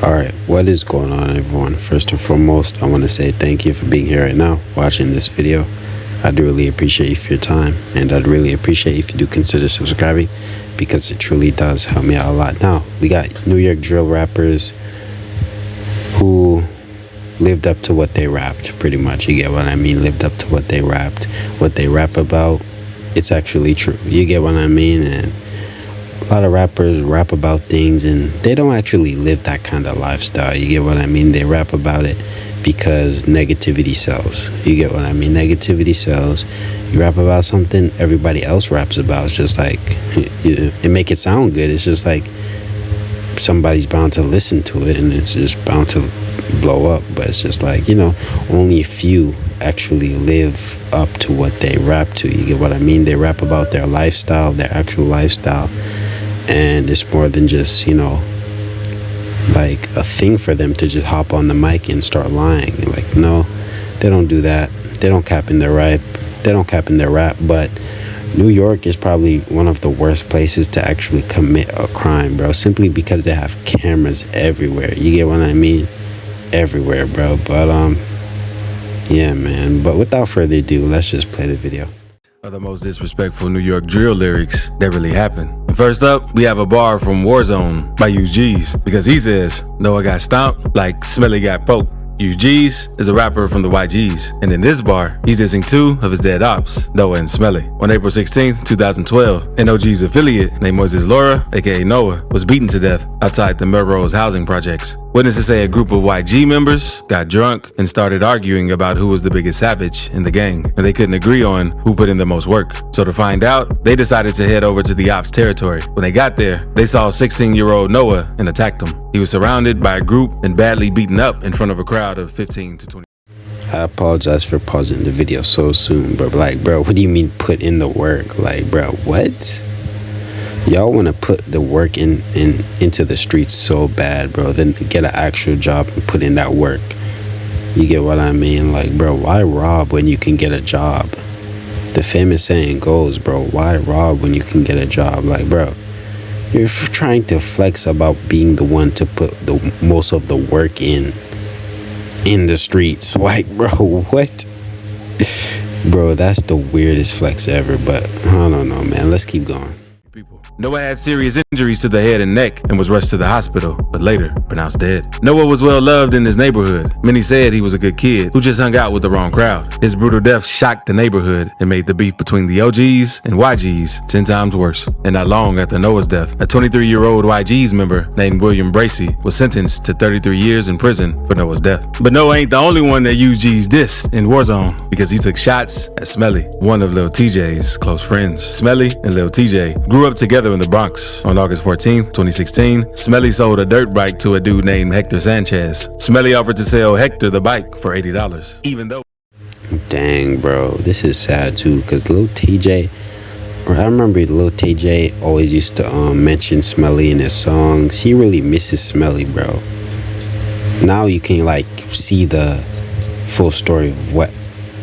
Alright, what is going on, everyone? First and foremost, I want to say thank you for being here right now, watching this video. I do really appreciate you for your time, and I'd really appreciate if you do consider subscribing, because it truly does help me out a lot. Now, we got NewYork drill rappers who lived up to what they rapped, pretty much. You get what I mean? Lived up to what they rapped. What they rap about, it's actually true. You get what I mean? And a lot of rappers rap about things and they don't actually live that kind of lifestyle. You get what I mean? They rap about it because negativity sells. You get what I mean? Negativity sells. You rap about something everybody else raps about. It's just like, it make it sound good. It's just like somebody's bound to listen to it and it's just bound to blow up. But it's just like, only a few actually live up to what they rap to. You get what I mean? They rap about their lifestyle, their actual lifestyle. And it's more than just, like a thing for them to just hop on the mic and start lying. Like, no, they don't do that. They don't cap in their rap. They don't cap in their rap. But New York is probably one of the worst places to actually commit a crime, bro. Simply because they have cameras everywhere. You get what I mean? Everywhere, bro. But, yeah, man. But without further ado, let's just play the video. Are the most disrespectful New York drill lyrics that really happened. And first up, we have a bar from Warzone by UG's, because he says, Noah got stomped like Smelly got poked. UG's is a rapper from the YG's, and in this bar, he's dissing two of his dead ops, Noah and Smelly. On April 16th, 2012, NOG's affiliate named Moises Laura, aka Noah, was beaten to death outside the Melrose housing projects. Witnesses say a group of YG members got drunk and started arguing about who was the biggest savage in the gang, and they couldn't agree on who put in the most work. So to find out, they decided to head over to the ops territory. When they got there, they saw 16-year-old Noah and attacked him. He was surrounded by a group and badly beaten up in front of a crowd of 15 to 20. I apologize for pausing the video so soon, but like, bro, what do you mean put in the work? Like, bro, what? Y'all want to put the work into the streets so bad, bro, then get an actual job and put in that work. You get what I mean? Like, bro, why rob when you can get a job? The famous saying goes, bro, why rob when you can get a job? Like, bro, you're trying to flex about being the one to put the most of the work in the streets. Like, bro, what? Bro, that's the weirdest flex ever. But I don't know, man. Let's keep going. Noah had serious injuries to the head and neck and was rushed to the hospital, but later pronounced dead. Noah was well loved in his neighborhood. Many said he was a good kid who just hung out with the wrong crowd. His brutal death shocked the neighborhood and made the beef between the OGs and YGs 10 times worse. And not long after Noah's death, a 23-year-old YG's member named William Bracey was sentenced to 33 years in prison for Noah's death. But Noah ain't the only one that UG's dissed in Warzone, because he took shots at Smelly, one of Lil TJ's close friends. Smelly and Lil TJ grew up together in the Bronx. On August 14th, 2016, Smelly sold a dirt bike to a dude named Hector Sanchez. Smelly offered to sell Hector the bike for $80, even though... Dang, bro, this is sad too, because Lil TJ, I remember Lil TJ always used to mention Smelly in his songs. He really misses Smelly, bro. Now you can like see the full story of what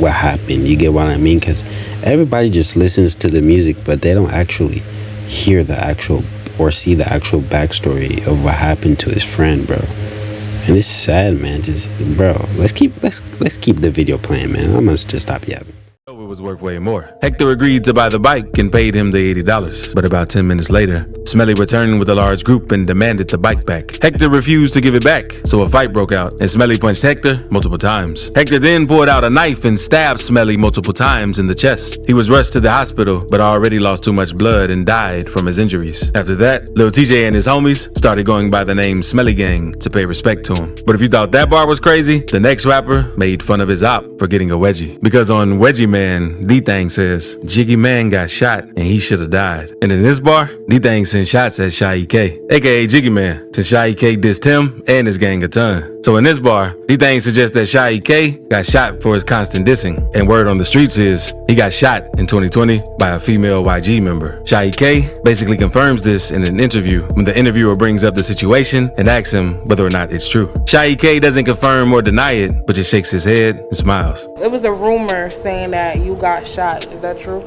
happened. You get what I mean? Because everybody just listens to the music, but they don't actually hear the actual or see the actual backstory of what happened to his friend, bro. And it's sad, man. Just, bro, let's keep the video playing, man. I must just stop yapping. It was worth way more. Hector agreed to buy the bike and paid him the $80. But about 10 minutes later, Smelly returned with a large group and demanded the bike back. Hector refused to give it back, so a fight broke out, and Smelly punched Hector multiple times. Hector then pulled out a knife and stabbed Smelly multiple times in the chest. He was rushed to the hospital, but already lost too much blood and died from his injuries. After that, Lil TJ and his homies started going by the name Smelly Gang to pay respect to him. But if you thought that bar was crazy, the next rapper made fun of his op for getting a wedgie. Because on Wedgie Man, D-Thang says, Jiggy Man got shot and he should have died. And in this bar, D-Thang sent shots at Shy K, aka Jiggy Man, since Shy K dissed him and his gang a ton. So in this bar, D-Thang suggests that Shy K got shot for his constant dissing. And word on the streets is, he got shot in 2020 by a female YG member. Shy K basically confirms this in an interview when the interviewer brings up the situation and asks him whether or not it's true. Shy K doesn't confirm or deny it, but just shakes his head and smiles. It was a rumor saying that you got shot. Is that true?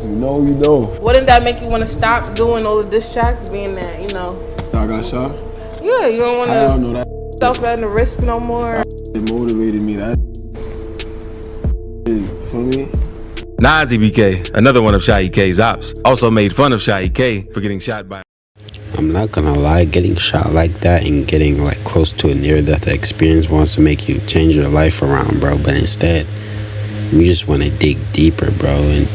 You know, you know. Wouldn't that make you want to stop doing all the diss tracks, being that, I got shot? Yeah, you don't want I don't know to that. self at the risk no more. It motivated me. That for me. Nazi BK, another one of Shy K's ops, also made fun of Shy K for getting shot by. I'm not gonna lie, getting shot like that and getting like close to a near-death experience wants to make you change your life around, bro. But instead, you just want to dig deeper, bro, and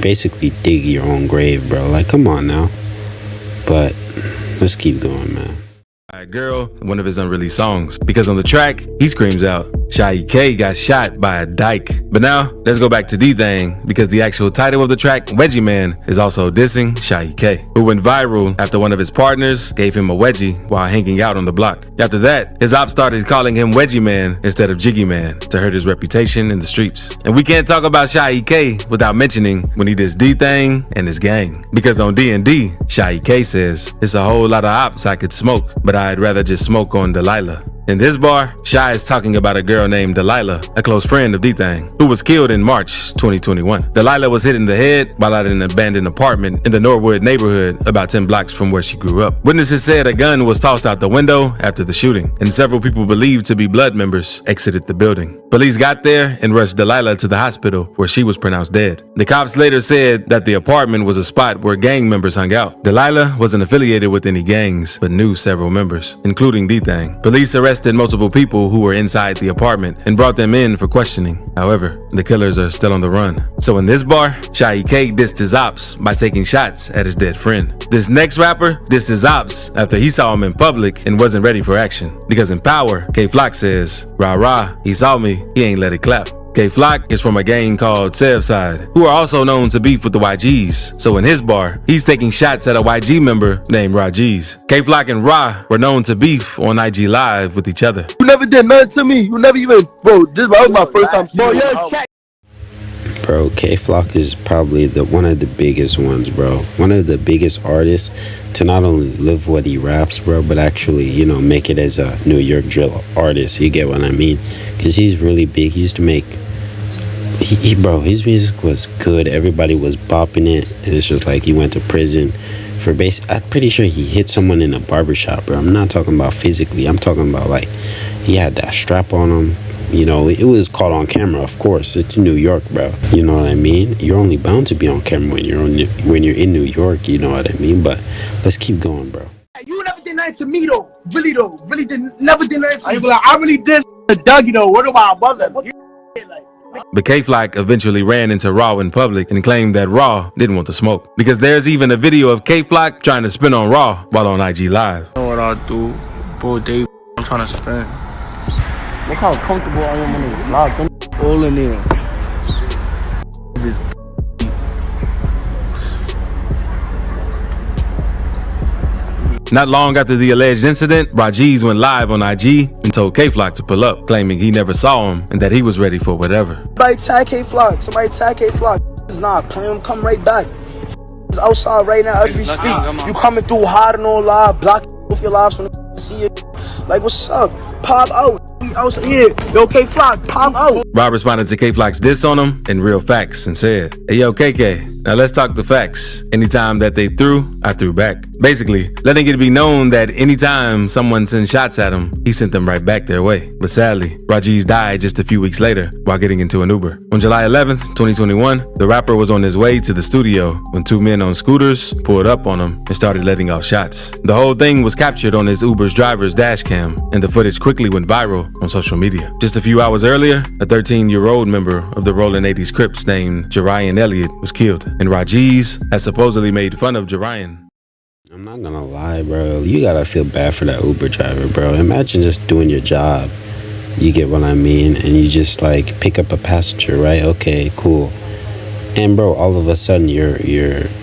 basically dig your own grave, bro. Like, come on now. But let's keep going, man. A girl, one of his unreleased songs, because on the track he screams out, Shy K got shot by a dyke. But now let's go back to D-Thing, because the actual title of the track, Wedgie Man, is also dissing Shy K, who went viral after one of his partners gave him a wedgie while hanging out on the block. After that, his ops started calling him Wedgie Man instead of Jiggy Man to hurt his reputation in the streets. And we can't talk about Shy K without mentioning when he dissed D-Thing and his gang, because on D&D, Shy K says, it's a whole lot of ops I could smoke, but I'd rather just smoke on Delilah. In this bar, Shy is talking about a girl named Delilah, a close friend of D-Thing, who was killed in March 2021. Delilah was hit in the head while at an abandoned apartment in the Norwood neighborhood about 10 blocks from where she grew up. Witnesses said a gun was tossed out the window after the shooting, and several people believed to be blood members exited the building. Police got there and rushed Delilah to the hospital where she was pronounced dead. The cops later said that the apartment was a spot where gang members hung out. Delilah wasn't affiliated with any gangs, but knew several members, including D-Thing. Police arrested multiple people who were inside the apartment and brought them in for questioning. However, the killers are still on the run. So in this bar, Shy K dissed his ops by taking shots at his dead friend. This next rapper dissed his ops after he saw him in public and wasn't ready for action. Because in Power, KayFlock says, rah rah, he saw me, he ain't let it clap. KayFlock is from a gang called Sevside, who are also known to beef with the YGs. So in his bar, he's taking shots at a YG member named Rajiz. KayFlock and Ra were known to beef on IG Live with each other. You never did nothing to me. You never even, bro. This was my first time. Bro, Bro, KayFlock is probably one of the biggest ones, bro. One of the biggest artists to not only live what he raps, bro, but actually, you know, make it as a New York drill artist. You get what I mean? Because he's really big. He used to make, bro, his music was good. Everybody was bopping it. And it's just like he went to prison for I'm pretty sure he hit someone in a barbershop, bro. I'm not talking about physically. I'm talking about like he had that strap on him. You know, it was caught on camera, of course. It's New York, bro. You know what I mean? You're only bound to be on camera when you're in New York. You know what I mean? But let's keep going, bro. You never did nothing to me, though. Really, though. Really never did nothing to me. I really did Doug, you know. What about my mother? But KayFlock eventually ran into Raw in public and claimed that Raw didn't want to smoke. Because there's even a video of KayFlock trying to spin on Raw while on IG Live. You know what I do? Bro, I'm trying to spin. Look how comfortable I am on this vlog. Them all in there. This is Not long after the alleged incident, Rajiz went live on IG and told KayFlock to pull up, claiming he never saw him and that he was ready for whatever. Somebody tag KayFlock. Somebody tag KayFlock. It's not playing. Come right back. It's outside right now as we speak. You coming through hard and on live, block off your lives from the see it. Like, what's up? Pop out. We outside here. Yo, KayFlock, pop out. Rob responded to KayFlock's diss on him in real facts and said, hey yo, KK, now let's talk the facts. Anytime that they threw, I threw back. Basically, letting it be known that anytime someone sends shots at him, he sent them right back their way. But sadly, Rajiz died just a few weeks later while getting into an Uber. On July 11th, 2021, the rapper was on his way to the studio when two men on scooters pulled up on him and started letting off shots. The whole thing was captured on his Uber's driver's dash cam, and the footage quickly went viral on social media. Just a few hours earlier, a 13-year-old member of the Rolling 80s Crips named Jarian Elliott was killed, and Rajiz has supposedly made fun of Jarian. I'm not gonna lie, bro. You gotta feel bad for that Uber driver, bro. Imagine just doing your job. You get what I mean? And you just like pick up a passenger, right? Okay, cool. And bro, all of a sudden your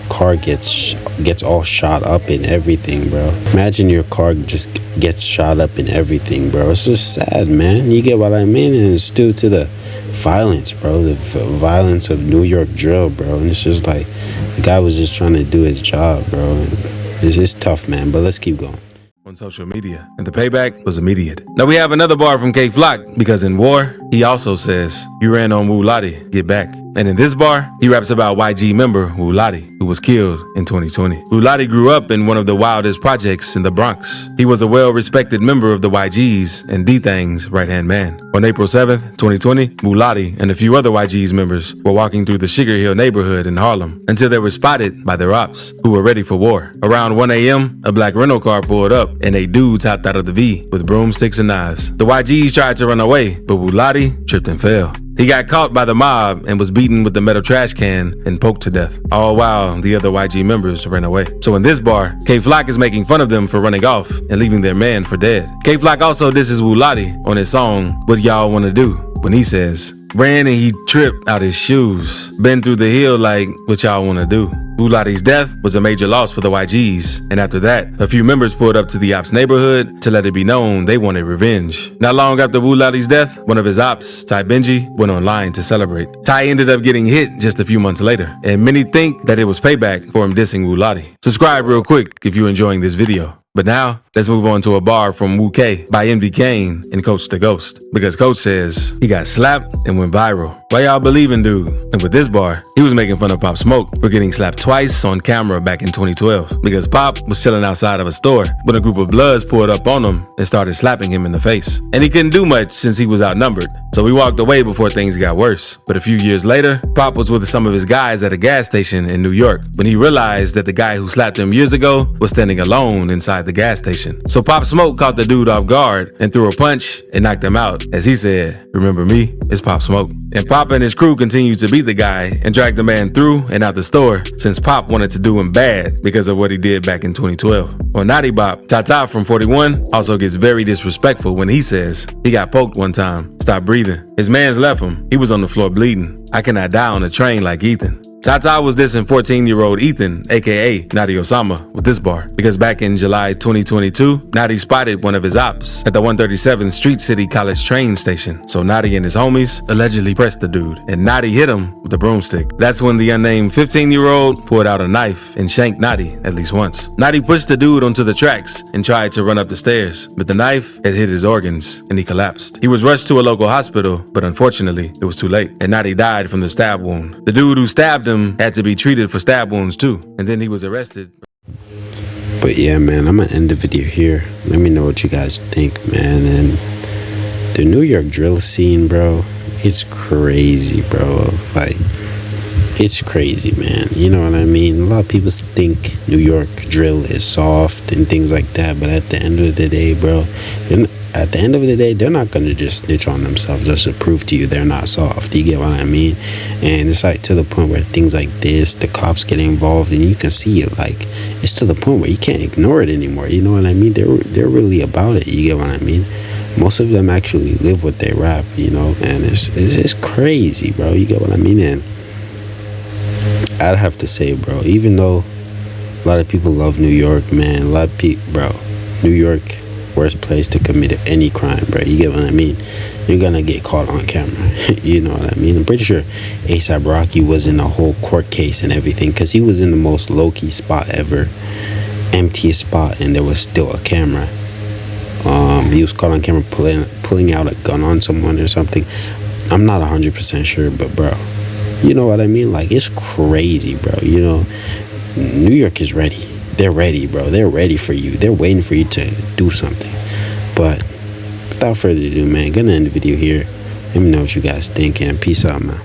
car gets all shot up and everything, bro. Imagine your car just gets shot up and everything, bro. It's just sad, man. You get what I mean? And it's due to the violence, bro. The violence of New York drill, bro. And it's just like the guy was just trying to do his job, bro. It's tough, man. But let's keep going. On social media, and the payback was immediate. Now we have another bar from KayFlock, because in war, he also says, "You ran on Wu Lottie, get back." And in this bar, he raps about YG member Wu Lottie, who was killed in 2020. Wu Lottie grew up in one of the wildest projects in the Bronx. He was a well-respected member of the YGs and D-Thang's right-hand man. On April 7th, 2020, Wu Lottie and a few other YG's members were walking through the Sugar Hill neighborhood in Harlem until they were spotted by their ops, who were ready for war. Around 1 a.m., a black rental car pulled up and 8 dudes hopped out of the V with broomsticks and knives. The YGs tried to run away, but Wu Lottie tripped and fell. He got caught by the mob and was beaten with a metal trash can and poked to death, all while the other YG members ran away. So in this bar, KayFlock is making fun of them for running off and leaving their man for dead. KayFlock also disses Wu Lottie on his song, "What Y'all Wanna Do?" when he says, "Ran and he tripped out his shoes. Been through the hill like, what y'all wanna do?" Wu Lottie's death was a major loss for the YGs, and after that, a few members pulled up to the ops' neighborhood to let it be known they wanted revenge. Not long after Wu Lottie's death, one of his ops, Ty Benji, went online to celebrate. Ty ended up getting hit just a few months later, and many think that it was payback for him dissing Wu Lottie. Subscribe real quick if you're enjoying this video. But now, let's move on to a bar from Wu K by MD Kane and Coach the Ghost, because Coach says he got slapped and went viral. Why y'all believing dude? And with this bar, he was making fun of Pop Smoke for getting slapped twice on camera back in 2012, because Pop was chilling outside of a store when a group of Bloods pulled up on him and started slapping him in the face. And he couldn't do much since he was outnumbered, so he walked away before things got worse. But a few years later, Pop was with some of his guys at a gas station in New York when he realized that the guy who slapped him years ago was standing alone inside the gas station. So Pop Smoke caught the dude off guard and threw a punch and knocked him out. As he said, "Remember me? It's Pop Smoke." And Pop and his crew continued to beat the guy and drag the man through and out the store since Pop wanted to do him bad because of what he did back in 2012. On Naughty Bop, Tata from 41 also gets very disrespectful when he says he got poked one time, stopped breathing. His mans left him. He was on the floor bleeding. "I cannot die on a train like Ethan." Tata was dissing 14-year-old Ethan, aka Nadi Osama, with this bar, because back in July 2022, Nadi spotted one of his ops at the 137th Street City College train station. So Nadi and his homies allegedly pressed the dude, and Nadi hit him with a broomstick. That's when the unnamed 15-year-old pulled out a knife and shanked Nadi at least once. Nadi pushed the dude onto the tracks and tried to run up the stairs, but the knife had hit his organs and he collapsed. He was rushed to a local hospital, but unfortunately, it was too late, and Nadi died from the stab wound. The dude who stabbed him had to be treated for stab wounds too, and then he was arrested. But yeah, man, I'm gonna end the video here. Let me know what you guys think, man. And the New York drill scene, bro, it's crazy, bro. Like, it's crazy, man. You know what I mean? A lot of people think New York drill is soft and things like that, but at the end of the day, bro, they're not gonna just snitch on themselves just to prove to you they're not soft. You get what I mean? And it's like to the point where things like this, the cops get involved, and you can see it. Like, it's to the point where you can't ignore it anymore. You know what I mean? They're really about it. You get what I mean? Most of them actually live what they rap, you know, and it's crazy, bro. You get what I mean? And I'd have to say, bro, even though a lot of people love New York, man, a lot of people, bro, New York, worst place to commit any crime, bro. You get what I mean? You're gonna get caught on camera. You know what I mean? I'm pretty sure A$AP Rocky was in a whole court case and everything, because he was in the most low-key spot ever, emptiest spot, and there was still a camera. He was caught on camera pulling out a gun on someone or something. I'm not 100% sure, but bro, you know what I mean? Like, it's crazy, bro. You know, New York is ready. They're ready, bro. They're ready for you. They're waiting for you to do something. But without further ado, man, gonna end the video here. Let me know what you guys think, and peace out, man.